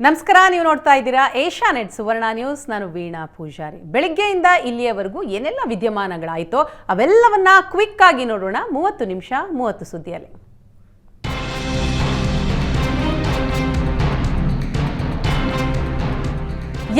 ನಮಸ್ಕಾರ, ನೀವು ನೋಡ್ತಾ ಇದ್ದೀರಾ ಏಷ್ಯಾನೆಟ್ ಸುವರ್ಣ ನ್ಯೂಸ್. ನಾನು ವೀಣಾ ಪೂಜಾರಿ. ಬೆಳಗ್ಗೆಯಿಂದ ಇಲ್ಲಿಯವರೆಗೂ ಏನೆಲ್ಲ ವಿದ್ಯಮಾನಗಳಾಯಿತೋ ಅವೆಲ್ಲವನ್ನ ಕ್ವಿಕ್ ಆಗಿ ನೋಡೋಣ. 30 ನಿಮಿಷ 30 ಸುದ್ದಿಯಲ್ಲಿ.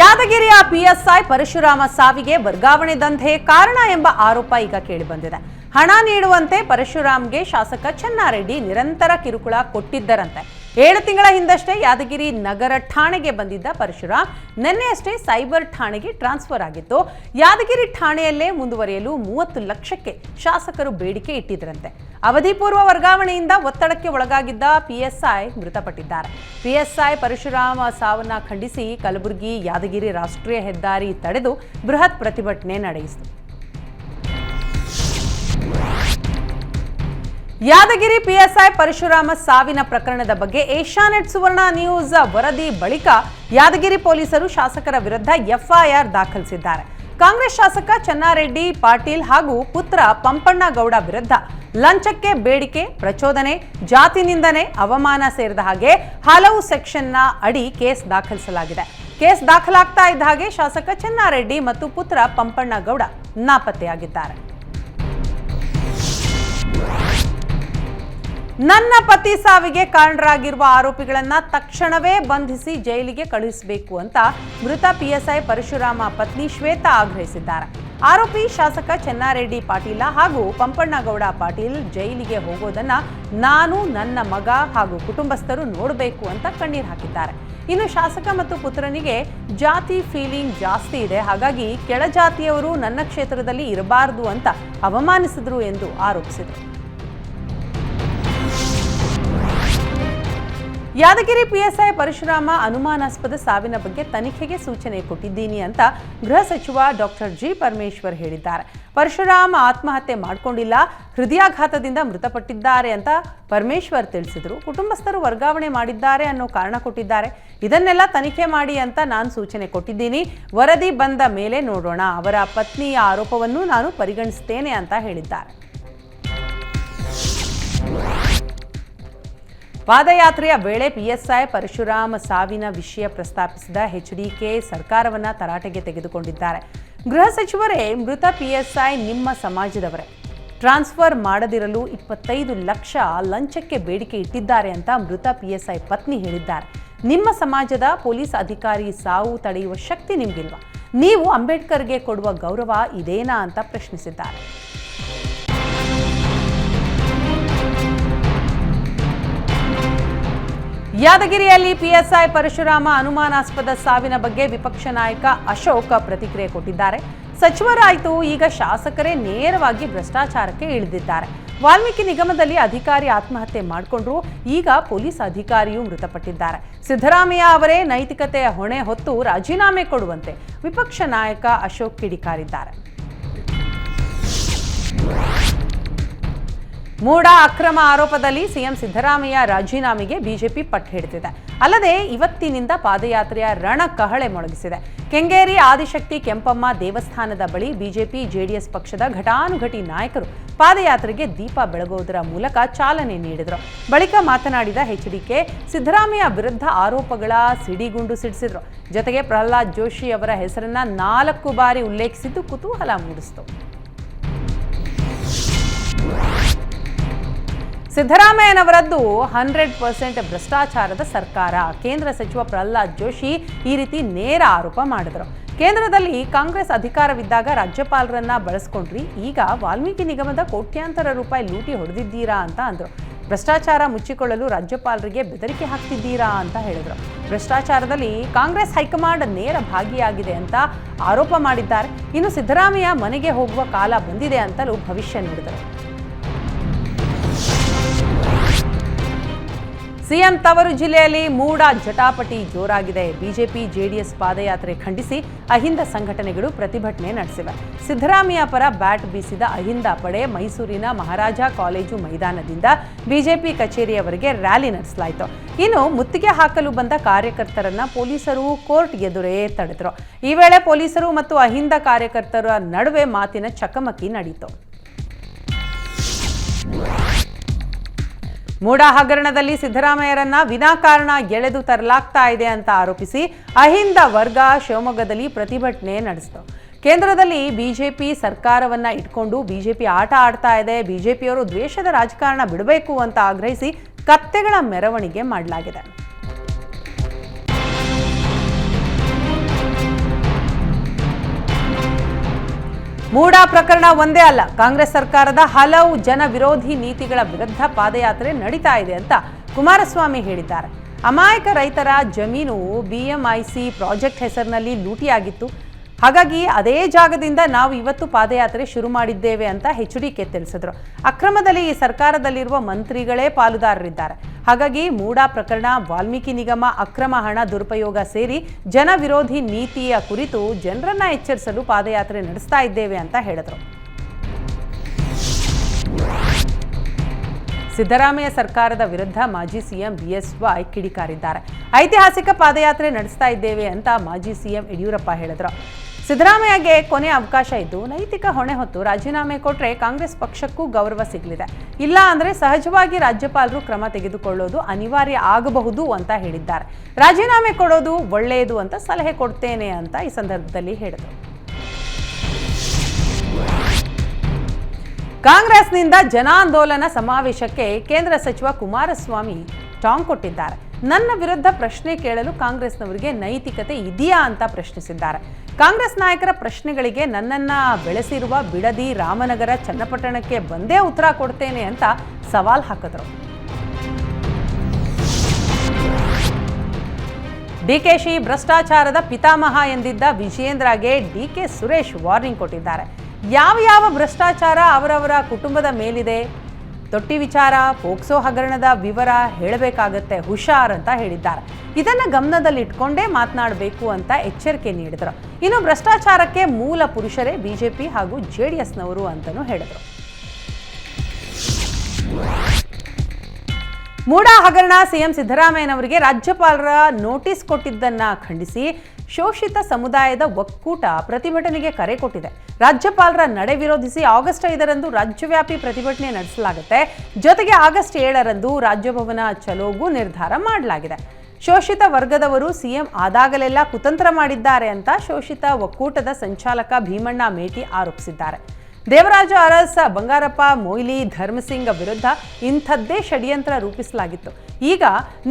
ಯಾದಗಿರಿಯ ಪಿಎಸ್ಐ ಪರಶುರಾಮ ಸಾವಿಗೆ ವರ್ಗಾವಣೆ ದಂಧೆ ಕಾರಣ ಎಂಬ ಆರೋಪ ಈಗ ಕೇಳಿಬಂದಿದೆ. ಹಣ ನೀಡುವಂತೆ ಪರಶುರಾಮ್ಗೆ ಶಾಸಕ ಚೆನ್ನಾರೆಡ್ಡಿ ನಿರಂತರ ಕಿರುಕುಳ ಕೊಟ್ಟಿದ್ದರಂತೆ. 7 ತಿಂಗಳ ಹಿಂದಷ್ಟೇ ಯಾದಗಿರಿ ನಗರ ಠಾಣೆಗೆ ಬಂದಿದ್ದ ಪರಶುರಾಮ್ ನಿನ್ನೆಯಷ್ಟೇ ಸೈಬರ್ ಠಾಣೆಗೆ ಟ್ರಾನ್ಸ್ಫರ್ ಆಗಿತ್ತು. ಯಾದಗಿರಿ ಠಾಣೆಯಲ್ಲೇ ಮುಂದುವರಿಯಲು 30 ಲಕ್ಷಕ್ಕೆ ಶಾಸಕರು ಬೇಡಿಕೆ ಇಟ್ಟಿದ್ದರಂತೆ. ಅವಧಿ ಪೂರ್ವ ವರ್ಗಾವಣೆಯಿಂದ ಒತ್ತಡಕ್ಕೆ ಒಳಗಾಗಿದ್ದ ಪಿಎಸ್ಐ ಮೃತಪಟ್ಟಿದ್ದಾರೆ. ಪಿಎಸ್ಐ ಪರಶುರಾಮ ಸಾವನ್ನ ಖಂಡಿಸಿ ಕಲಬುರಗಿ ಯಾದಗಿರಿ ರಾಷ್ಟ್ರೀಯ ಹೆದ್ದಾರಿ ತಡೆದು ಬೃಹತ್ ಪ್ರತಿಭಟನೆ ನಡೆಯಿತು. ಯಾದಗಿರಿ ಪಿಎಸ್ಐ ಪರಶುರಾಮ ಸಾವಿನ ಪ್ರಕರಣದ ಬಗ್ಗೆ ಏಷ್ಯಾನೆಟ್ ಸುವರ್ಣ ನ್ಯೂಸ್ ವರದಿ ಬಳಿಕ ಯಾದಗಿರಿ ಪೊಲೀಸರು ಶಾಸಕರ ವಿರುದ್ಧ ಎಫ್ಐಆರ್ ದಾಖಲಿಸಿದ್ದಾರೆ. ಕಾಂಗ್ರೆಸ್ ಶಾಸಕ ಚೆನ್ನಾರೆಡ್ಡಿ ಪಾಟೀಲ್ ಹಾಗೂ ಪುತ್ರ ಪಂಪಣ್ಣ ಗೌಡ ವಿರುದ್ಧ ಲಂಚಕ್ಕೆ ಬೇಡಿಕೆ, ಪ್ರಚೋದನೆ, ಜಾತಿ ನಿಂದನೆ, ಅವಮಾನ ಸೇರಿದ ಹಾಗೆ ಹಲವು ಸೆಕ್ಷನ್ನ ಅಡಿ ಕೇಸ್ ದಾಖಲಿಸಲಾಗಿದೆ. ಕೇಸ್ ದಾಖಲಾಗ್ತಾ ಇದ್ದ ಹಾಗೆ ಶಾಸಕ ಚೆನ್ನಾರೆಡ್ಡಿ ಮತ್ತು ಪುತ್ರ ಪಂಪಣ್ಣ ಗೌಡ ನಾಪತ್ತೆಯಾಗಿದ್ದಾರೆ. ನನ್ನ ಪತಿ ಸಾವಿಗೆ ಕಾರಣರಾಗಿರುವ ಆರೋಪಿಗಳನ್ನ ತಕ್ಷಣವೇ ಬಂಧಿಸಿ ಜೈಲಿಗೆ ಕಳುಹಿಸಬೇಕು ಅಂತ ಮೃತ ಪಿಎಸ್ಐ ಪರಶುರಾಮ ಪತ್ನಿ ಶ್ವೇತಾ ಆಗ್ರಹಿಸಿದ್ದಾರೆ. ಆರೋಪಿ ಶಾಸಕ ಚೆನ್ನಾರೆಡ್ಡಿ ಪಾಟೀಲ ಹಾಗೂ ಪಂಪಣ್ಣಗೌಡ ಪಾಟೀಲ್ ಜೈಲಿಗೆ ಹೋಗೋದನ್ನ ನಾನು, ನನ್ನ ಮಗ ಹಾಗೂ ಕುಟುಂಬಸ್ಥರು ನೋಡಬೇಕು ಅಂತ ಕಣ್ಣೀರು ಹಾಕಿದ್ದಾರೆ. ಇನ್ನು ಶಾಸಕ ಮತ್ತು ಪುತ್ರನಿಗೆ ಜಾತಿ ಫೀಲಿಂಗ್ ಜಾಸ್ತಿ ಇದೆ, ಹಾಗಾಗಿ ಕೆಳಜಾತಿಯವರು ನನ್ನ ಕ್ಷೇತ್ರದಲ್ಲಿ ಇರಬಾರದು ಅಂತ ಅವಮಾನಿಸಿದ್ರು ಎಂದು ಆರೋಪಿಸಿದರು. ಯಾದಗಿರಿ ಪಿಎಸ್ಐ ಪರಶುರಾಮ ಅನುಮಾನಾಸ್ಪದ ಸಾವಿನ ಬಗ್ಗೆ ತನಿಖೆಗೆ ಸೂಚನೆ ಕೊಟ್ಟಿದ್ದೀನಿ ಅಂತ ಗೃಹ ಸಚಿವ ಡಾಕ್ಟರ್ ಜಿ ಪರಮೇಶ್ವರ್ ಹೇಳಿದ್ದಾರೆ. ಪರಶುರಾಮ ಆತ್ಮಹತ್ಯೆ ಮಾಡಿಕೊಂಡಿಲ್ಲ, ಹೃದಯಾಘಾತದಿಂದ ಮೃತಪಟ್ಟಿದ್ದಾರೆ ಅಂತ ಪರಮೇಶ್ವರ್ ತಿಳಿಸಿದರು. ಕುಟುಂಬಸ್ಥರು ವರ್ಗಾವಣೆ ಮಾಡಿದ್ದಾರೆ ಅನ್ನೋ ಕಾರಣ ಕೊಟ್ಟಿದ್ದಾರೆ. ಇದನ್ನೆಲ್ಲ ತನಿಖೆ ಮಾಡಿ ಅಂತ ನಾನು ಸೂಚನೆ ಕೊಟ್ಟಿದ್ದೀನಿ. ವರದಿ ಬಂದ ಮೇಲೆ ನೋಡೋಣ. ಅವರ ಪತ್ನಿಯ ಆರೋಪವನ್ನು ನಾನು ಪರಿಗಣಿಸುತ್ತೇನೆ ಅಂತ ಹೇಳಿದ್ದಾರೆ. ಪಾದಯಾತ್ರೆಯ ವೇಳೆ ಪಿಎಸ್ಐ ಪರಶುರಾಮ ಸಾವಿನ ವಿಷಯ ಪ್ರಸ್ತಾಪಿಸಿದ ಎಚ್ಡಿಕೆ ಸರ್ಕಾರವನ್ನ ತರಾಟೆಗೆ ತೆಗೆದುಕೊಂಡಿದ್ದಾರೆ. ಗೃಹ ಸಚಿವರೇ, ಮೃತ ಪಿಎಸ್ಐ ನಿಮ್ಮ ಸಮಾಜದವರೇ, ಟ್ರಾನ್ಸ್ಫರ್ ಮಾಡದಿರಲು 25 ಲಕ್ಷ ಲಂಚಕ್ಕೆ ಬೇಡಿಕೆ ಇಟ್ಟಿದ್ದಾರೆ ಅಂತ ಮೃತ ಪಿಎಸ್ಐ ಪತ್ನಿ ಹೇಳಿದ್ದಾರೆ. ನಿಮ್ಮ ಸಮಾಜದ ಪೊಲೀಸ್ ಅಧಿಕಾರಿ ಸಾವು ತಡೆಯುವ ಶಕ್ತಿ ನಿಮ್ಗಿಲ್ವಾ? ನೀವು ಅಂಬೇಡ್ಕರ್ಗೆ ಕೊಡುವ ಗೌರವ ಇದೇನಾ ಅಂತ ಪ್ರಶ್ನಿಸಿದ್ದಾರೆ. ಯಾದಗಿರಿಯಲ್ಲಿ ಪಿಎಸ್ಐ ಪರಶುರಾಮ ಅನುಮಾನಾಸ್ಪದ ಸಾವಿನ ಬಗ್ಗೆ ವಿಪಕ್ಷ ನಾಯಕ ಅಶೋಕ್ ಪ್ರತಿಕ್ರಿಯೆ ಕೊಟ್ಟಿದ್ದಾರೆ. ಸಚಿವರಾಯಿತು, ಈಗ ಶಾಸಕರೇ ನೇರವಾಗಿ ಭ್ರಷ್ಟಾಚಾರಕ್ಕೆ ಇಳಿದಿದ್ದಾರೆ. ವಾಲ್ಮೀಕಿ ನಿಗಮದಲ್ಲಿ ಅಧಿಕಾರಿ ಆತ್ಮಹತ್ಯೆ ಮಾಡಿಕೊಂಡ್ರು, ಈಗ ಪೊಲೀಸ್ ಅಧಿಕಾರಿಯೂ ಮೃತಪಟ್ಟಿದ್ದಾರೆ. ಸಿದ್ದರಾಮಯ್ಯ ಅವರೇ ನೈತಿಕತೆಯ ಹೊಣೆ ಹೊತ್ತು ರಾಜೀನಾಮೆ ಕೊಡುವಂತೆ ವಿಪಕ್ಷ ನಾಯಕ ಅಶೋಕ್ ಕಿಡಿಕಾರಿದ್ದಾರೆ. ಮೂಡ ಅಕ್ರಮ ಆರೋಪದಲ್ಲಿ ಸಿಎಂ ಸಿದ್ದರಾಮಯ್ಯ ರಾಜೀನಾಮೆಗೆ ಬಿಜೆಪಿ ಪಟ್ಟು ಹಿಡಿದಿದೆ. ಅಲ್ಲದೆ ಇವತ್ತಿನಿಂದ ಪಾದಯಾತ್ರೆಯ ರಣಕಹಳೆ ಮೊಳಗಿಸಿದೆ. ಕೆಂಗೇರಿ ಆದಿಶಕ್ತಿ ಕೆಂಪಮ್ಮ ದೇವಸ್ಥಾನದ ಬಳಿ ಬಿಜೆಪಿ ಜೆಡಿಎಸ್ ಪಕ್ಷದ ಘಟಾನುಘಟಿ ನಾಯಕರು ಪಾದಯಾತ್ರೆಗೆ ದೀಪ ಬೆಳಗೋದರ ಮೂಲಕ ಚಾಲನೆ ನೀಡಿದರು. ಬಳಿಕ ಮಾತನಾಡಿದ ಎಚ್ಡಿಕೆ, ಸಿದ್ದರಾಮಯ್ಯ ವಿರುದ್ಧ ಆರೋಪಗಳ ಸಿಡಿಗುಂಡು ಸಿಡಿಸಿದ್ರು. ಜೊತೆಗೆ ಪ್ರಹ್ಲಾದ್ ಜೋಶಿ ಅವರ ಹೆಸರನ್ನ 4 ಬಾರಿ ಉಲ್ಲೇಖಿಸಿದ್ದು ಕುತೂಹಲ ಮೂಡಿಸಿತು. ಸಿದ್ದರಾಮಯ್ಯನವರದ್ದು 100% ಭ್ರಷ್ಟಾಚಾರದ ಸರ್ಕಾರ. ಕೇಂದ್ರ ಸಚಿವ ಪ್ರಹ್ಲಾದ್ ಜೋಶಿ ಈ ರೀತಿ ನೇರ ಆರೋಪ ಮಾಡಿದರು. ಕೇಂದ್ರದಲ್ಲಿ ಕಾಂಗ್ರೆಸ್ ಅಧಿಕಾರವಿದ್ದಾಗ ರಾಜ್ಯಪಾಲರನ್ನ ಬಳಸ್ಕೊಂಡ್ರಿ, ಈಗ ವಾಲ್ಮೀಕಿ ನಿಗಮದ ಕೋಟ್ಯಾಂತರ ರೂಪಾಯಿ ಲೂಟಿ ಹೊಡೆದಿದ್ದೀರಾ ಅಂತ ಅಂದರು. ಭ್ರಷ್ಟಾಚಾರ ಮುಚ್ಚಿಕೊಳ್ಳಲು ರಾಜ್ಯಪಾಲರಿಗೆ ಬೆದರಿಕೆ ಹಾಕ್ತಿದ್ದೀರಾ ಅಂತ ಹೇಳಿದರು. ಭ್ರಷ್ಟಾಚಾರದಲ್ಲಿ ಕಾಂಗ್ರೆಸ್ ಹೈಕಮಾಂಡ್ ನೇರ ಭಾಗಿಯಾಗಿದೆ ಅಂತ ಆರೋಪ ಮಾಡಿದ್ದಾರೆ. ಇನ್ನು ಸಿದ್ದರಾಮಯ್ಯ ಮನೆಗೆ ಹೋಗುವ ಕಾಲ ಬಂದಿದೆ ಅಂತಲೂ ಭವಿಷ್ಯ ನುಡಿದರು. ಸಿಎಂ ತವರು ಜಿಲ್ಲೆಯಲ್ಲಿ ಮೂಡ ಜಟಾಪಟಿ ಜೋರಾಗಿದೆ. ಬಿಜೆಪಿ ಜೆಡಿಎಸ್ ಪಾದಯಾತ್ರೆ ಖಂಡಿಸಿ ಅಹಿಂದ ಸಂಘಟನೆಗಳು ಪ್ರತಿಭಟನೆ ನಡೆಸಿವೆ. ಸಿದ್ದರಾಮಯ್ಯ ಪರ ಬ್ಯಾಟ್ ಬೀಸಿದ ಅಹಿಂದ ಪಡೆ ಮೈಸೂರಿನ ಮಹಾರಾಜ ಕಾಲೇಜು ಮೈದಾನದಿಂದ ಬಿಜೆಪಿ ಕಚೇರಿಯವರೆಗೆ ರ್ಯಾಲಿ ನಡೆಸಲಾಯಿತು. ಇನ್ನು ಮುತ್ತಿಗೆ ಹಾಕಲು ಬಂದ ಕಾರ್ಯಕರ್ತರನ್ನ ಪೊಲೀಸರು ಕೋರ್ಟ್ ಎದುರೇ ತಡೆದರು. ಈ ವೇಳೆ ಪೊಲೀಸರು ಮತ್ತು ಅಹಿಂದ ಕಾರ್ಯಕರ್ತರ ನಡುವೆ ಮಾತಿನ ಚಕಮಕಿ ನಡೆಯಿತು. ಮೂಡಾ ಹಗರಣದಲ್ಲಿ ಸಿದ್ದರಾಮಯ್ಯರನ್ನ ವಿನಾಕಾರಣ ಎಳೆದು ತರಲಾಗ್ತಾ ಇದೆ ಅಂತ ಆರೋಪಿಸಿ ಅಹಿಂದ ವರ್ಗ ಶಿವಮೊಗ್ಗದಲ್ಲಿ ಪ್ರತಿಭಟನೆ ನಡೆಸಿತು. ಕೇಂದ್ರದಲ್ಲಿ ಬಿಜೆಪಿ ಸರ್ಕಾರವನ್ನ ಇಟ್ಕೊಂಡು ಬಿಜೆಪಿ ಆಟ ಆಡ್ತಾ ಇದೆ, ಬಿಜೆಪಿಯವರು ದ್ವೇಷದ ರಾಜಕಾರಣ ಬಿಡಬೇಕು ಅಂತ ಆಗ್ರಹಿಸಿ ಕತ್ತೆಗಳ ಮೆರವಣಿಗೆ ಮಾಡಲಾಗಿದೆ. ಮೂಡಾ ಪ್ರಕರಣ ಒಂದೇ ಅಲ್ಲ, ಕಾಂಗ್ರೆಸ್ ಸರ್ಕಾರದ ಹಲವು ಜನ ವಿರೋಧಿ ನೀತಿಗಳ ವಿರುದ್ಧ ಪಾದಯಾತ್ರೆ ನಡೀತಾ ಇದೆ ಅಂತ ಕುಮಾರಸ್ವಾಮಿ ಹೇಳಿದ್ದಾರೆ. ಅಮಾಯಕ ರೈತರ ಜಮೀನು ಬಿಎಂಐಸಿ ಪ್ರಾಜೆಕ್ಟ್ ಹೆಸರಿನಲ್ಲಿ ಲೂಟಿಯಾಗಿತ್ತು. ಹಾಗಾಗಿ ಅದೇ ಜಾಗದಿಂದ ನಾವು ಇವತ್ತು ಪಾದಯಾತ್ರೆ ಶುರು ಮಾಡಿದ್ದೇವೆ ಅಂತ ಎಚ್ಡಿಕೆ ತಿಳಿಸಿದ್ರು. ಅಕ್ರಮದಲ್ಲಿ ಈ ಸರ್ಕಾರದಲ್ಲಿರುವ ಮಂತ್ರಿಗಳೇ ಪಾಲುದಾರರಿದ್ದಾರೆ. ಹಾಗಾಗಿ ಮೂಡಾ ಪ್ರಕರಣ, ವಾಲ್ಮೀಕಿ ನಿಗಮ ಅಕ್ರಮ ಹಣ ದುರುಪಯೋಗ ಸೇರಿ ಜನ ವಿರೋಧಿ ನೀತಿಯ ಕುರಿತು ಜನರನ್ನ ಎಚ್ಚರಿಸಲು ಪಾದಯಾತ್ರೆ ನಡೆಸ್ತಾ ಇದ್ದೇವೆ ಅಂತ ಹೇಳಿದ್ರು. ಸಿದ್ದರಾಮಯ್ಯ ಸರ್ಕಾರದ ವಿರುದ್ಧ ಮಾಜಿ ಸಿಎಂ ಬಿಎಸ್ವೈ ಕಿಡಿಕಾರಿದ್ದಾರೆ. ಐತಿಹಾಸಿಕ ಪಾದಯಾತ್ರೆ ನಡೆಸ್ತಾ ಇದ್ದೇವೆ ಅಂತ ಮಾಜಿ ಸಿಎಂ ಯಡಿಯೂರಪ್ಪ ಹೇಳಿದ್ರು. ಸಿದ್ದರಾಮಯ್ಯಗೆ ಕೊನೆ ಅವಕಾಶ ಇದ್ದು ನೈತಿಕ ಹೊಣೆ ಹೊತ್ತು ರಾಜೀನಾಮೆ ಕೊಟ್ಟರೆ ಕಾಂಗ್ರೆಸ್ ಪಕ್ಷಕ್ಕೂ ಗೌರವ ಸಿಗಲಿದೆ, ಇಲ್ಲ ಅಂದರೆ ಸಹಜವಾಗಿ ರಾಜ್ಯಪಾಲರು ಕ್ರಮ ತೆಗೆದುಕೊಳ್ಳೋದು ಅನಿವಾರ್ಯ ಆಗಬಹುದು ಅಂತ ಹೇಳಿದ್ದಾರೆ. ರಾಜೀನಾಮೆ ಕೊಡೋದು ಒಳ್ಳೆಯದು ಅಂತ ಸಲಹೆ ಕೊಡ್ತೇನೆ ಅಂತ ಈ ಸಂದರ್ಭದಲ್ಲಿ ಹೇಳಿದರು. ಕಾಂಗ್ರೆಸ್ನಿಂದ ಜನಾಂದೋಲನ ಸಮಾವೇಶಕ್ಕೆ ಕೇಂದ್ರ ಸಚಿವ ಕುಮಾರಸ್ವಾಮಿ ಟಾಂಗ್ ಕೊಟ್ಟಿದ್ದಾರೆ. ನನ್ನ ವಿರುದ್ಧ ಪ್ರಶ್ನೆ ಕೇಳಲು ಕಾಂಗ್ರೆಸ್ನವರಿಗೆ ನೈತಿಕತೆ ಇದೆಯಾ ಅಂತ ಪ್ರಶ್ನಿಸಿದ್ದಾರೆ. ಕಾಂಗ್ರೆಸ್ ನಾಯಕರ ಪ್ರಶ್ನೆಗಳಿಗೆ ನನ್ನನ್ನ ಬೆಳೆಸಿರುವ ಬಿಡದಿ, ರಾಮನಗರ, ಚನ್ನಪಟ್ಟಣಕ್ಕೆ ಬಂದೇ ಉತ್ತರ ಕೊಡ್ತೇನೆ ಅಂತ ಸವಾಲ್ ಹಾಕಿದ್ರು. ಡಿಕೆಶಿ ಭ್ರಷ್ಟಾಚಾರದ ಪಿತಾಮಹ ಎಂದಿದ್ದ ವಿಜಯೇಂದ್ರಗೆ ಡಿಕೆ ಸುರೇಶ್ ವಾರ್ನಿಂಗ್ ಕೊಟ್ಟಿದ್ದಾರೆ. ಯಾವ ಭ್ರಷ್ಟಾಚಾರ ಅವರವರ ಕುಟುಂಬದ ಮೇಲಿದೆ, ತೊಟ್ಟಿ ವಿಚಾರ, ಪೋಕ್ಸೋ ಹಗರಣದ ವಿವರ ಹೇಳಬೇಕಾಗತ್ತೆ, ಹುಷಾರ್ ಅಂತ ಹೇಳಿದ್ದಾರೆ. ಇದನ್ನ ಗಮನದಲ್ಲಿಟ್ಕೊಂಡೇ ಮಾತನಾಡಬೇಕು ಅಂತ ಎಚ್ಚರಿಕೆ ನೀಡಿದರು. ಇನ್ನು ಭ್ರಷ್ಟಾಚಾರಕ್ಕೆ ಮೂಲ ಪುರುಷರೇ ಬಿಜೆಪಿ ಹಾಗೂ ಜೆಡಿಎಸ್ನವರು ಅಂತಲೂ ಹೇಳಿದರು. ಮೂಡಾ ಹಗರಣ, ಸಿಎಂ ಸಿದ್ದರಾಮಯ್ಯನವರಿಗೆ ರಾಜ್ಯಪಾಲರ ನೋಟಿಸ್ ಕೊಟ್ಟಿದ್ದನ್ನ ಖಂಡಿಸಿ ಶೋಷಿತ ಸಮುದಾಯದ ಒಕ್ಕೂಟ ಪ್ರತಿಭಟನೆಗೆ ಕರೆ ಕೊಟ್ಟಿದೆ. ರಾಜ್ಯಪಾಲರ ನಡೆ ವಿರೋಧಿಸಿ ಆಗಸ್ಟ್ 5ರಂದು ರಾಜ್ಯವ್ಯಾಪಿ ಪ್ರತಿಭಟನೆ ನಡೆಸಲಾಗುತ್ತೆ. ಜೊತೆಗೆ ಆಗಸ್ಟ್ 7ರಂದು ರಾಜಭವನ ಚಲೋಗೂ ನಿರ್ಧಾರ ಮಾಡಲಾಗಿದೆ. ಶೋಷಿತ ವರ್ಗದವರು ಸಿಎಂ ಆದಾಗಲೆಲ್ಲ ಕುತಂತ್ರ ಮಾಡಿದ್ದಾರೆ ಅಂತ ಶೋಷಿತ ಒಕ್ಕೂಟದ ಸಂಚಾಲಕ ಭೀಮಣ್ಣ ಮೇಟಿ ಆರೋಪಿಸಿದ್ದಾರೆ. ದೇವರಾಜ ಅರಸ್, ಬಂಗಾರಪ್ಪ ಮೊಯ್ಲಿ, ಧರ್ಮಸಿಂಗ್ ವಿರುದ್ಧ ಇಂಥದ್ದೇ ಷಡ್ಯಂತ್ರ ರೂಪಿಸಲಾಗಿತ್ತು. ಈಗ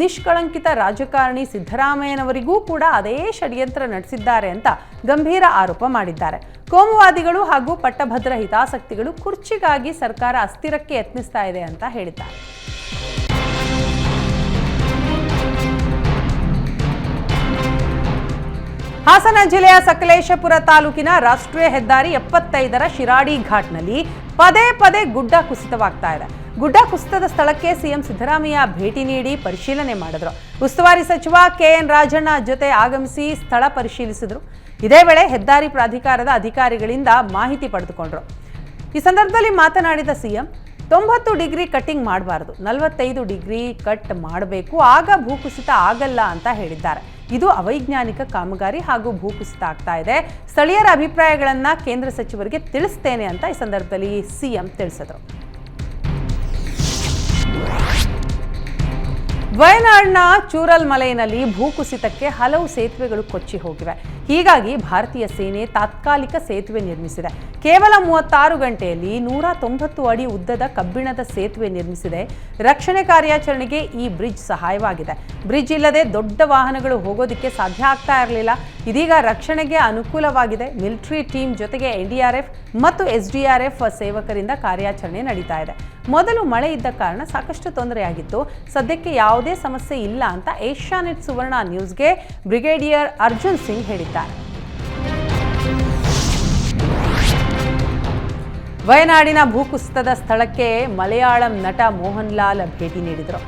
ನಿಷ್ಕಳಂಕಿತ ರಾಜಕಾರಣಿ ಸಿದ್ದರಾಮಯ್ಯನವರಿಗೂ ಕೂಡ ಅದೇ ಷಡ್ಯಂತ್ರ ನಡೆಸಿದ್ದಾರೆ ಅಂತ ಗಂಭೀರ ಆರೋಪ ಮಾಡಿದ್ದಾರೆ. ಕೋಮುವಾದಿಗಳು ಹಾಗೂ ಪಟ್ಟಭದ್ರ ಹಿತಾಸಕ್ತಿಗಳು ಕುರ್ಚಿಗಾಗಿ ಸರ್ಕಾರ ಅಸ್ಥಿರಕ್ಕೆ ಯತ್ನಿಸ್ತಾ ಇದೆ ಅಂತ ಹೇಳಿದ್ದಾರೆ. ಹಾಸನ ಜಿಲ್ಲೆಯ ಸಕಲೇಶಪುರ ತಾಲೂಕಿನ ರಾಷ್ಟ್ರೀಯ ಹೆದ್ದಾರಿ 75ರ ಶಿರಾಡಿ ಘಾಟ್ನಲ್ಲಿ ಪದೇ ಗುಡ್ಡ ಕುಸಿತವಾಗ್ತಾ ಇದೆ. ಗುಡ್ಡ ಕುಸಿತದ ಸ್ಥಳಕ್ಕೆ ಸಿಎಂ ಸಿದ್ದರಾಮಯ್ಯ ಭೇಟಿ ನೀಡಿ ಪರಿಶೀಲನೆ ಮಾಡಿದ್ರು. ಉಸ್ತುವಾರಿ ಸಚಿವ ಕೆಎನ್ ರಾಜಣ್ಣ ಜೊತೆ ಆಗಮಿಸಿ ಸ್ಥಳ ಪರಿಶೀಲಿಸಿದ್ರು. ಇದೇ ವೇಳೆ ಹೆದ್ದಾರಿ ಪ್ರಾಧಿಕಾರದ ಅಧಿಕಾರಿಗಳಿಂದ ಮಾಹಿತಿ ಪಡೆದುಕೊಂಡ್ರು. ಈ ಸಂದರ್ಭದಲ್ಲಿ ಮಾತನಾಡಿದ ಸಿಎಂ, 90 ಡಿಗ್ರಿ ಕಟ್ಟಿಂಗ್ ಮಾಡಬಾರದು, 45 ಡಿಗ್ರಿ ಕಟ್ ಮಾಡಬೇಕು, ಆಗ ಭೂಕುಸಿತ ಆಗಲ್ಲ ಅಂತ ಹೇಳಿದ್ದಾರೆ. ಇದು ಅವೈಜ್ಞಾನಿಕ ಕಾಮಗಾರಿ ಹಾಗೂ ಭೂಕುಸಿತ ಆಗ್ತಾ ಇದೆ. ಸ್ಥಳೀಯರ ಅಭಿಪ್ರಾಯಗಳನ್ನ ಕೇಂದ್ರ ಸಚಿವರಿಗೆ ತಿಳಿಸ್ತೇನೆ ಅಂತ ಈ ಸಂದರ್ಭದಲ್ಲಿ ಸಿಎಂ ತಿಳಿಸಿದರು. ವಯನಾಡ್ನ ಚೂರಲ್ ಮಲೆಯಲ್ಲಿ ಭೂಕುಸಿತಕ್ಕೆ ಹಲವು ಸೇತುವೆಗಳು ಕೊಚ್ಚಿ ಹೋಗಿವೆ. ಹೀಗಾಗಿ ಭಾರತೀಯ ಸೇನೆ ತಾತ್ಕಾಲಿಕ ಸೇತುವೆ ನಿರ್ಮಿಸಿದೆ. ಕೇವಲ 36 ಗಂಟೆಯಲ್ಲಿ 190 ಅಡಿ ಉದ್ದದ ಕಬ್ಬಿಣದ ಸೇತುವೆ ನಿರ್ಮಿಸಿದೆ. ರಕ್ಷಣೆ ಕಾರ್ಯಾಚರಣೆಗೆ ಈ ಬ್ರಿಡ್ಜ್ ಸಹಾಯವಾಗಿದೆ. ಬ್ರಿಡ್ಜ್ ಇಲ್ಲದೆ ದೊಡ್ಡ ವಾಹನಗಳು ಹೋಗೋದಕ್ಕೆ ಸಾಧ್ಯ ಆಗ್ತಾ ಇರಲಿಲ್ಲ. ಇದೀಗ ರಕ್ಷಣೆಗೆ ಅನುಕೂಲವಾಗಿದೆ. ಮಿಲಿಟರಿ ಟೀಮ್ ಜೊತೆಗೆ ಎನ್ಡಿಆರ್ಎಫ್ ಮತ್ತು ಎಸ್ಡಿಆರ್ಎಫ್ ಸೇವಕರಿಂದ ಕಾರ್ಯಾಚರಣೆ ನಡೀತಾ ಇದೆ. ಮೊದಲು ಮಳೆ ಇದ್ದ ಕಾರಣ ಸಾಕಷ್ಟು ತೊಂದರೆಯಾಗಿತ್ತು. ಸದ್ಯಕ್ಕೆ ಯಾವುದೇ ಸಮಸ್ಯೆ ಇಲ್ಲ ಅಂತ ಏಷ್ಯಾನೆಟ್ ಸುವರ್ಣ ನ್ಯೂಸ್ಗೆ ಬ್ರಿಗೇಡಿಯರ್ ಅರ್ಜುನ್ ಸಿಂಗ್ ಹೇಳಿದ್ದಾರೆ. ವಯನಾಡಿನ ಭೂಕುಸಿತದ ಸ್ಥಳಕ್ಕೆ ಮಲಯಾಳಂ ನಟ ಮೋಹನ್ ಲಾಲ್ ಭೇಟಿ ನೀಡಿದರು.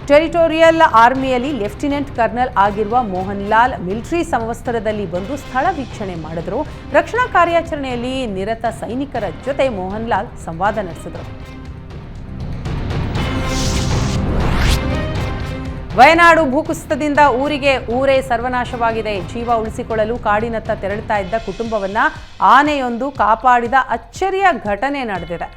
ಟೆರಿಟೋರಿಯಲ್ ಆರ್ಮಿಯಲ್ಲಿ ಲೆಫ್ಟಿನೆಂಟ್ ಕರ್ನಲ್ ಆಗಿರುವ ಮೋಹನ್ ಲಾಲ್ ಮಿಲಿಟರಿ ಸಮವಸ್ತ್ರದಲ್ಲಿ ಬಂದು ಸ್ಥಳ ವೀಕ್ಷಣೆ ಮಾಡಿದರು. ರಕ್ಷಣಾ ಕಾರ್ಯಾಚರಣೆಯಲ್ಲಿ ನಿರತ ಸೈನಿಕರ ಜೊತೆ ಮೋಹನ್ ಲಾಲ್ ಸಂವಾದ ನಡೆಸಿದರು. ವಯನಾಡು ಭೂಕುಸಿತದಿಂದ ಊರೇ ಸರ್ವನಾಶವಾಗಿದೆ. ಜೀವ ಉಳಿಸಿಕೊಳ್ಳಲು ಕಾಡಿನತ್ತ ತೆರಳುತ್ತಾ ಇದ್ದ ಕುಟುಂಬವನ್ನ ಆನೆಯೊಂದು ಕಾಪಾಡಿದ ಅಚ್ಚರಿಯ ಘಟನೆ ನಡೆದಿದೆ.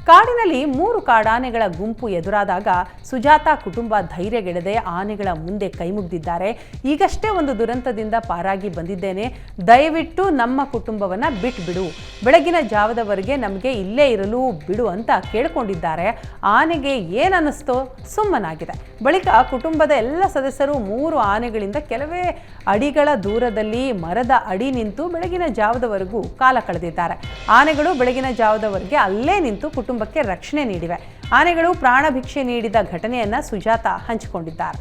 ಕಾಡಿನಲ್ಲಿ 3 ಕಾಡಾನೆಗಳ ಗುಂಪು ಎದುರಾದಾಗ ಸುಜಾತಾ ಕುಟುಂಬ ಧೈರ್ಯಗೆಡದೆ ಆನೆಗಳ ಮುಂದೆ ಕೈಮುಗ್ದಿದ್ದಾರೆ. ಈಗಷ್ಟೇ ಒಂದು ದುರಂತದಿಂದ ಪಾರಾಗಿ ಬಂದಿದ್ದೇನೆ, ದಯವಿಟ್ಟು ನಮ್ಮ ಕುಟುಂಬವನ್ನ ಬಿಟ್ಬಿಡು, ಬೆಳಗಿನ ಜಾವದವರೆಗೆ ನಮಗೆ ಇಲ್ಲೇ ಇರಲು ಬಿಡು ಅಂತ ಕೇಳಿಕೊಂಡಿದ್ದಾರೆ. ಆನೆಗೆ ಏನನ್ನಿಸ್ತೋ ಸುಮ್ಮನಾಗಿದೆ. ಬಳಿಕ ಕುಟುಂಬದ ಎಲ್ಲ ಸದಸ್ಯರು 3 ಆನೆಗಳಿಂದ ಕೆಲವೇ ಅಡಿಗಳ ದೂರದಲ್ಲಿ ಮರದ ಅಡಿ ನಿಂತು ಬೆಳಗಿನ ಜಾವದವರೆಗೂ ಕಾಲ ಕಳೆದಿದ್ದಾರೆ. ಆನೆಗಳು ಬೆಳಗಿನ ಜಾವದವರೆಗೆ ಅಲ್ಲೇ ನಿಂತು ಕುಟುಂಬಕ್ಕೆ ರಕ್ಷಣೆ ನೀಡಿವೆ. ಆನೆಗಳು ಪ್ರಾಣ ಭಿಕ್ಷೆ ನೀಡಿದ ಘಟನೆಯನ್ನ ಸುಜಾತಾ ಹಂಚಿಕೊಂಡಿದ್ದಾರೆ.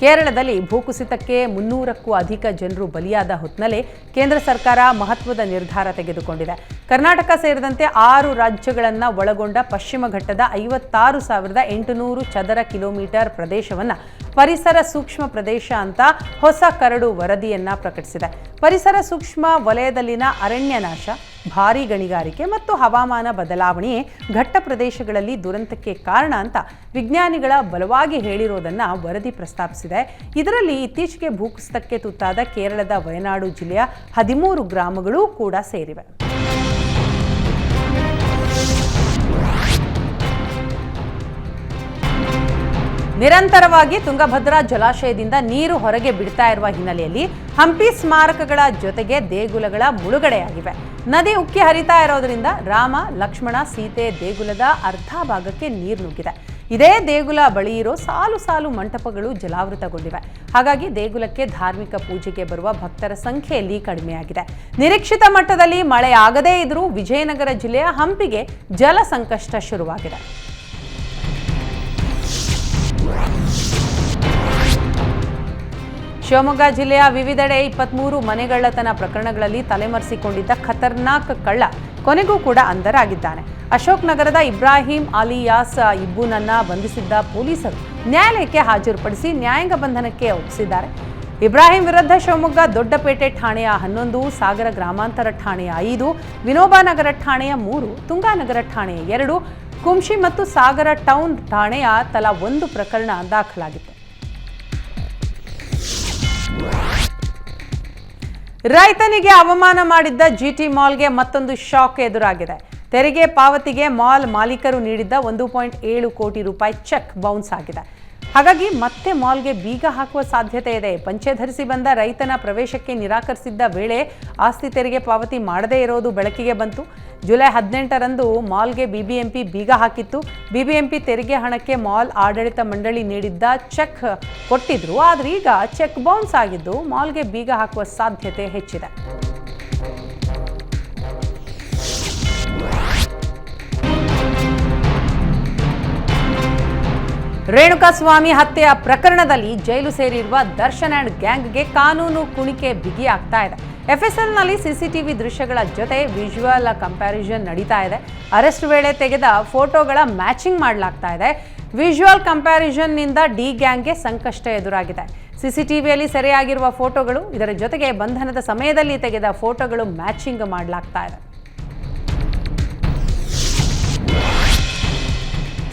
ಕೇರಳದಲ್ಲಿ ಭೂಕುಸಿತಕ್ಕೆ 300ಕ್ಕೂ ಅಧಿಕ ಜನರು ಬಲಿಯಾದ ಹೊತ್ತಿನಲ್ಲೇ ಕೇಂದ್ರ ಸರ್ಕಾರ ಮಹತ್ವದ ನಿರ್ಧಾರ ತೆಗೆದುಕೊಂಡಿದೆ. ಕರ್ನಾಟಕ ಸೇರಿದಂತೆ 6 ರಾಜ್ಯಗಳನ್ನು ಒಳಗೊಂಡ ಪಶ್ಚಿಮ ಘಟ್ಟದ 56,800 ಚದರ ಕಿಲೋಮೀಟರ್ ಪ್ರದೇಶವನ್ನು ಪರಿಸರ ಸೂಕ್ಷ್ಮ ಪ್ರದೇಶ ಅಂತ ಹೊಸ ಕರಡು ವರದಿಯನ್ನ ಪ್ರಕಟಿಸಿದೆ. ಪರಿಸರ ಸೂಕ್ಷ್ಮ ವಲಯದಲ್ಲಿನ ಅರಣ್ಯ ನಾಶ, ಭಾರೀ ಗಣಿಗಾರಿಕೆ ಮತ್ತು ಹವಾಮಾನ ಬದಲಾವಣೆಯೇ ಘಟ್ಟ ಪ್ರದೇಶಗಳಲ್ಲಿ ದುರಂತಕ್ಕೆ ಕಾರಣ ಅಂತ ವಿಜ್ಞಾನಿಗಳ ಬಲವಾಗಿ ಹೇಳಿರೋದನ್ನ ವರದಿ ಪ್ರಸ್ತಾಪಿಸಿದೆ. ಇದರಲ್ಲಿ ಇತ್ತೀಚೆಗೆ ಭೂಕುಸಿತಕ್ಕೆ ತುತ್ತಾದ ಕೇರಳದ ವಯನಾಡು ಜಿಲ್ಲೆಯ 13 ಗ್ರಾಮಗಳೂ ಕೂಡ ಸೇರಿವೆ. ನಿರಂತರವಾಗಿ ತುಂಗಭದ್ರಾ ಜಲಾಶಯದಿಂದ ನೀರು ಹೊರಗೆ ಬಿಡ್ತಾ ಇರುವ ಹಿನ್ನೆಲೆಯಲ್ಲಿ ಹಂಪಿ ಸ್ಮಾರಕಗಳ ಜೊತೆಗೆ ದೇಗುಲಗಳ ಮುಳುಗಡೆಯಾಗಿವೆ. ನದಿ ಉಕ್ಕಿ ಹರಿತಾ ಇರೋದ್ರಿಂದ ರಾಮ, ಲಕ್ಷ್ಮಣ, ಸೀತೆ ದೇಗುಲದ ಅರ್ಧ ಭಾಗಕ್ಕೆ ನೀರು ನುಗ್ಗಿದೆ. ಇದೇ ದೇಗುಲ ಬಳಿ ಇರೋ ಸಾಲು ಸಾಲು ಮಂಟಪಗಳು ಜಲಾವೃತಗೊಂಡಿವೆ. ಹಾಗಾಗಿ ದೇಗುಲಕ್ಕೆ ಧಾರ್ಮಿಕ ಪೂಜೆಗೆ ಬರುವ ಭಕ್ತರ ಸಂಖ್ಯೆಯಲ್ಲಿ ಕಡಿಮೆಯಾಗಿದೆ. ನಿರೀಕ್ಷಿತ ಮಟ್ಟದಲ್ಲಿ ಮಳೆ ಆಗದೇ ಇದ್ರೂ ವಿಜಯನಗರ ಜಿಲ್ಲೆಯ ಹಂಪಿಗೆ ಜಲ ಸಂಕಷ್ಟ ಶುರುವಾಗಿದೆ. ಶಿವಮೊಗ್ಗ ಜಿಲ್ಲೆಯ ವಿವಿಧೆಡೆ 23 ಮನೆಗಳ್ಳತನ ಪ್ರಕರಣಗಳಲ್ಲಿ ತಲೆಮರೆಸಿಕೊಂಡಿದ್ದ ಖತರ್ನಾಕ್ ಕಳ್ಳ ಕೊನೆಗೂ ಕೂಡ ಅಂಧರಾಗಿದ್ದಾನೆ. ಅಶೋಕ್ ನಗರದ ಇಬ್ರಾಹಿಂ ಅಲಿಯಾಸ್ ಇಬ್ಬುನನ್ನ ಬಂಧಿಸಿದ್ದ ಪೊಲೀಸರು ನ್ಯಾಯಾಲಯಕ್ಕೆ ಹಾಜರುಪಡಿಸಿ ನ್ಯಾಯಾಂಗ ಬಂಧನಕ್ಕೆ ಒಪ್ಪಿಸಿದ್ದಾರೆ. ಇಬ್ರಾಹಿಂ ವಿರುದ್ಧ ಶಿವಮೊಗ್ಗ ದೊಡ್ಡಪೇಟೆ ಠಾಣೆಯ 11, ಸಾಗರ ಗ್ರಾಮಾಂತರ ಠಾಣೆಯ 5, ವಿನೋಬನಗರ ಠಾಣೆಯ 3, ತುಂಗಾನಗರ ಠಾಣೆಯ 2, ಕುಂಶಿ ಮತ್ತು ಸಾಗರ ಟೌನ್ ಠಾಣೆಯ ತಲಾ 1 ಪ್ರಕರಣ ದಾಖಲಾಗಿತ್ತು. ರೈತನಿಗೆ ಅವಮಾನ ಮಾಡಿದ್ದ ಜಿಟಿ ಮಾಲ್ಗೆ ಮತ್ತೊಂದು ಶಾಕ್ ಎದುರಾಗಿದೆ. ತೆರಿಗೆ ಪಾವತಿಗೆ ಮಾಲ್ ಮಾಲೀಕರು ನೀಡಿದ್ದ 1.7 ಕೋಟಿ ರೂಪಾಯಿ ಚೆಕ್ ಬೌನ್ಸ್ ಆಗಿದೆ. ಹಾಗಾಗಿ ಮತ್ತೆ ಮಾಲ್ಗೆ ಬೀಗ ಹಾಕುವ ಸಾಧ್ಯತೆ ಇದೆ. ಪಂಚೆ ಧರಿಸಿ ಬಂದ ರೈತನ ಪ್ರವೇಶಕ್ಕೆ ನಿರಾಕರಿಸಿದ್ದ ವೇಳೆ ಆಸ್ತಿ ತೆರಿಗೆ ಪಾವತಿ ಮಾಡದೇ ಇರೋದು ಬೆಳಕಿಗೆ ಬಂತು. ಜುಲೈ 18ರಂದು ಮಾಲ್ಗೆ ಬಿಬಿಎಂಪಿ ಬೀಗ ಹಾಕಿತ್ತು. ಬಿಬಿಎಂಪಿ ತೆರಿಗೆ ಹಣಕ್ಕೆ ಮಾಲ್ ಆಡಳಿತ ಮಂಡಳಿ ನೀಡಿದ್ದ ಚೆಕ್ ಕೊಟ್ಟಿದ್ರು. ಆದರೆ ಈಗ ಚೆಕ್ ಬೌನ್ಸ್ ಆಗಿದ್ದು ಮಾಲ್ಗೆ ಬೀಗ ಹಾಕುವ ಸಾಧ್ಯತೆ ಹೆಚ್ಚಿದೆ. ರೇಣುಕಾಸ್ವಾಮಿ ಹತ್ಯೆಯ ಪ್ರಕರಣದಲ್ಲಿ ಜೈಲು ಸೇರಿರುವ ದರ್ಶನ್ ಅಂಡ್ ಗ್ಯಾಂಗ್ಗೆ ಕಾನೂನು ಕುಣಿಕೆ ಬಿಗಿಯಾಗ್ತಾ ಇದೆ. ಎಫ್ಎಸ್ಎಲ್ನಲ್ಲಿ ಸಿಸಿಟಿವಿ ದೃಶ್ಯಗಳ ಜೊತೆ ವಿಜುವಲ್ ಕಂಪ್ಯಾರಿಸನ್ ನಡೀತಾ ಇದೆ. ಅರೆಸ್ಟ್ ವೇಳೆ ತೆಗೆದ ಫೋಟೋಗಳ ಮ್ಯಾಚಿಂಗ್ ಮಾಡಲಾಗ್ತಾ ಇದೆ. ವಿಜುವಲ್ ಕಂಪ್ಯಾರಿಸನ್ನಿಂದ ಡಿ ಗ್ಯಾಂಗ್ಗೆ ಸಂಕಷ್ಟ ಎದುರಾಗಿದೆ. ಸಿಸಿಟಿವಿಯಲ್ಲಿ ಸೆರೆಯಾಗಿರುವ ಫೋಟೋಗಳು, ಇದರ ಜೊತೆಗೆ ಬಂಧನದ ಸಮಯದಲ್ಲಿ ತೆಗೆದ ಫೋಟೋಗಳು ಮ್ಯಾಚಿಂಗ್ ಮಾಡಲಾಗ್ತಾ ಇದೆ.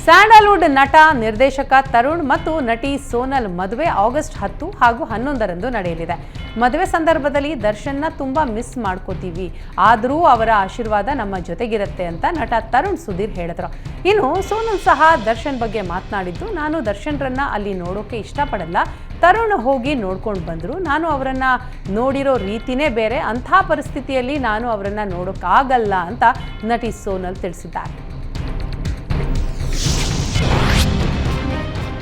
ಸ್ಯಾಂಡಲ್ವುಡ್ ನಟ ನಿರ್ದೇಶಕ ತರುಣ್ ಮತ್ತು ನಟಿ ಸೋನಲ್ ಮದುವೆ ಆಗಸ್ಟ್ 10 ಹಾಗೂ 11ರಂದು ನಡೆಯಲಿದೆ. ಮದುವೆ ಸಂದರ್ಭದಲ್ಲಿ ದರ್ಶನ್ನ ತುಂಬಾ ಮಿಸ್ ಮಾಡ್ಕೋತೀವಿ, ಆದರೂ ಅವರ ಆಶೀರ್ವಾದ ನಮ್ಮ ಜೊತೆಗಿರುತ್ತೆ ಅಂತ ನಟ ತರುಣ್ ಸುಧೀರ್ ಹೇಳಿದ್ರು. ಇನ್ನು ಸೋನಲ್ ಸಹ ದರ್ಶನ್ ಬಗ್ಗೆ ಮಾತನಾಡಿದ್ದು, ನಾನು ದರ್ಶನ್ರನ್ನ ಅಲ್ಲಿ ನೋಡೋಕೆ ಇಷ್ಟಪಡಲ್ಲ, ತರುಣ್ ಹೋಗಿ ನೋಡ್ಕೊಂಡು ಬಂದರು, ನಾನು ಅವರನ್ನ ನೋಡಿರೋ ರೀತಿನೇ ಬೇರೆ, ಅಂಥ ಪರಿಸ್ಥಿತಿಯಲ್ಲಿ ನಾನು ಅವರನ್ನ ನೋಡೋಕ್ಕಾಗಲ್ಲ ಅಂತ ನಟಿ ಸೋನಲ್ ತಿಳಿಸಿದ್ದಾರೆ.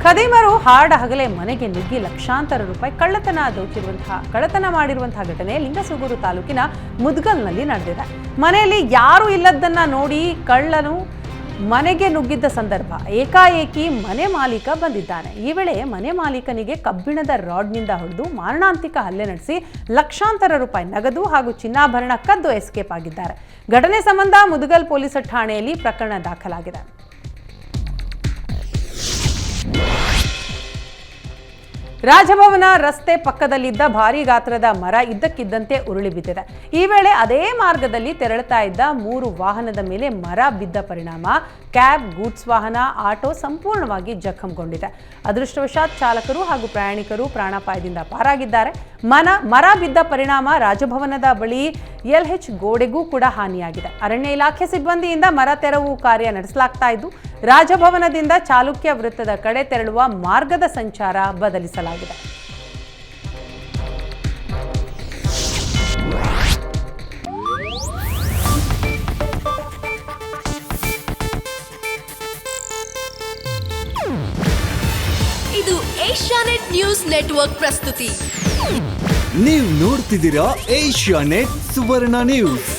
ಖದೀಮರು ಹಾಡ ಹಗಲೇ ಮನೆಗೆ ನುಗ್ಗಿ ಲಕ್ಷಾಂತರ ರೂಪಾಯಿ ಕಳ್ಳತನ ಮಾಡಿರುವಂತಹ ಘಟನೆ ಲಿಂಗಸೂಗೂರು ತಾಲೂಕಿನ ಮುದ್ಗಲ್ನಲ್ಲಿ ನಡೆದಿದೆ. ಮನೆಯಲ್ಲಿ ಯಾರೂ ಇಲ್ಲದನ್ನ ನೋಡಿ ಕಳ್ಳನು ಮನೆಗೆ ನುಗ್ಗಿದ್ದ ಸಂದರ್ಭ ಏಕಾಏಕಿ ಮನೆ ಮಾಲೀಕ ಬಂದಿದ್ದಾನೆ. ಈ ವೇಳೆ ಮನೆ ಮಾಲೀಕನಿಗೆ ಕಬ್ಬಿಣದ ರಾಡ್ನಿಂದ ಹೊಡೆದು ಮಾರಣಾಂತಿಕ ಹಲ್ಲೆ ನಡೆಸಿ ಲಕ್ಷಾಂತರ ರೂಪಾಯಿ ನಗದು ಹಾಗೂ ಚಿನ್ನಾಭರಣ ಕದ್ದು ಎಸ್ಕೇಪ್ ಆಗಿದ್ದಾರೆ. ಘಟನೆ ಸಂಬಂಧ ಮುದ್ಗಲ್ ಪೊಲೀಸ್ ಠಾಣೆಯಲ್ಲಿ ಪ್ರಕರಣ ದಾಖಲಾಗಿದೆ. ರಾಜಭವನ ರಸ್ತೆ ಪಕ್ಕದಲ್ಲಿದ್ದ ಭಾರೀ ಗಾತ್ರದ ಮರ ಇದ್ದಕ್ಕಿದ್ದಂತೆ ಉರುಳಿ ಬಿದ್ದಿದೆ. ಈ ವೇಳೆ ಅದೇ ಮಾರ್ಗದಲ್ಲಿ ತೆರಳುತ್ತಾ ಇದ್ದ 3 ವಾಹನದ ಮೇಲೆ ಮರ ಬಿದ್ದ ಪರಿಣಾಮ ಕ್ಯಾಬ್, ಗೂಡ್ಸ್ ವಾಹನ, ಆಟೋ ಸಂಪೂರ್ಣವಾಗಿ ಜಖಂಗೊಂಡಿದೆ. ಅದೃಷ್ಟವಶಾತ್ ಚಾಲಕರು ಹಾಗೂ ಪ್ರಯಾಣಿಕರು ಪ್ರಾಣಾಪಾಯದಿಂದ ಪಾರಾಗಿದ್ದಾರೆ. ಮರ ಬಿದ್ದ ಪರಿಣಾಮ ರಾಜಭವನದ ಬಳಿ LH ಗೋಡೆಗೂ ಕೂಡ ಹಾನಿಯಾಗಿದೆ. ಅರಣ್ಯ ಇಲಾಖೆ ಸಿಬ್ಬಂದಿಯಿಂದ ಮರ ತೆರವು ಕಾರ್ಯ ನಡೆಸಲಾಗ್ತಾ ಇದ್ದು, ರಾಜಭವನದಿಂದ ಚಾಲುಕ್ಯ ವೃತ್ತದ ಕಡೆ ತೆರಳುವ ಮಾರ್ಗದ ಸಂಚಾರ ಬದಲಿಸಲಾಗಿದೆ. ಇದು ಏಷ್ಯಾನೆಟ್ ನ್ಯೂಸ್ ನೆಟ್ವರ್ಕ್ ಪ್ರಸ್ತುತಿ. ನೀವು ನೋಡ್ತಿದ್ದೀರಾ ಏಷ್ಯಾನೆಟ್ ಸುವರ್ಣ ನ್ಯೂಸ್.